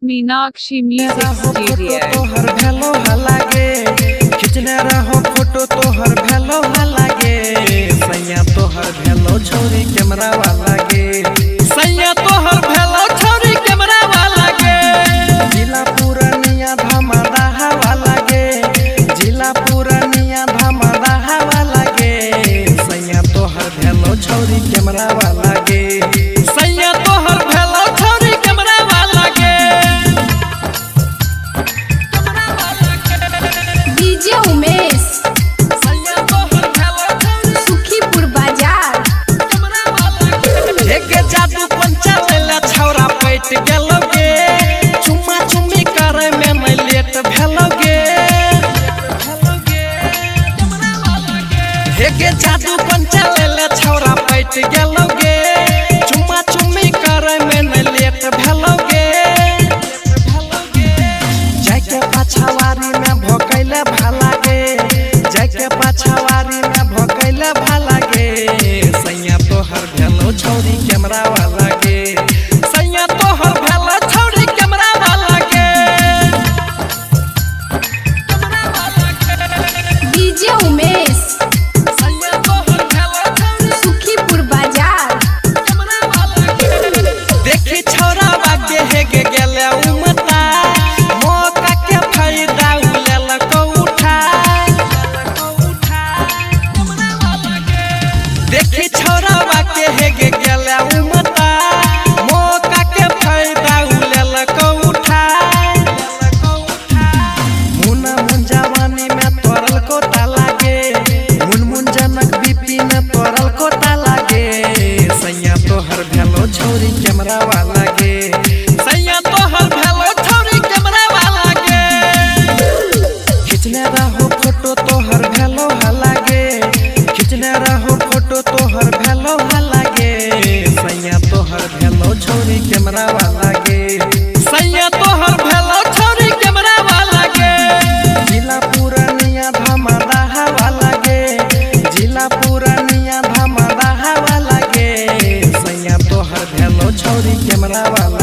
Meenakshi music studio. तोहर भेलो लागे खिंचने रहो फोटो तोहर भेलो लागे सैया तोहर भेलो छोरी कैमरा वाला गे सैया तोहर भेलो छोरी कैमरा वाला गे जिला पूर्णिया धमादा वाला गे जिला पूर्णिया धमादा वाला गे सैया तोहर भेलो छोरी कैमरा वाला गे सैया तोहर भेलो छोरी कैमरा वाला गे डीजे उमेश सुखीपुर बाजार एक जादू पंचा लेला छौरा पैट गेलोगे चुम्मा चुम्मी करे में मैं लेट भेलोगे एक जादू पंचा लेला छौरा पैट गेलोगे चुम्मा चुम्मी करे में मैं लेट भेलोगे जाके पाछावारी में भोकैले भाला गे जाके पाछावारी में भोकैले भाला गे सैया तोहर भेलो छोरी कैमरा वाला गे सैया तोहर भेलो छोरी कैमरा वाला गे डीजे उमेश सैया तोहर भेलो छोरी सुखीपुर बाजार देखी छोरा बागे हेगे गेले उमता मौका के फायदा उलेल को उठा देखी छोरा बागे हेगे गेले उमता मौका के फायदा उलेल को उठा मुना मुन जवानी में तोरल को ताला गे मुन जनक बीपी में तोरल को ताला गे सैया तोहर भेलो छोरी कैमरा वाला गे सैया तोहर भेलो छोरी कैमरा वाला गे खिंचने रहो फोटो तोहर भेलो लागे खिंचने रहो फोटो तोहर भेलो लागे सैया तोहर भेलो छोरी कैमरा वाला गे सैया तोहर भेलो छोरी कैमरा वाला गे जिला पूर्णिया धमादा वाला गे जिला पूर्णिया धमादा वाला गे सैया तोहर भेलो छोरी कैमरा वाला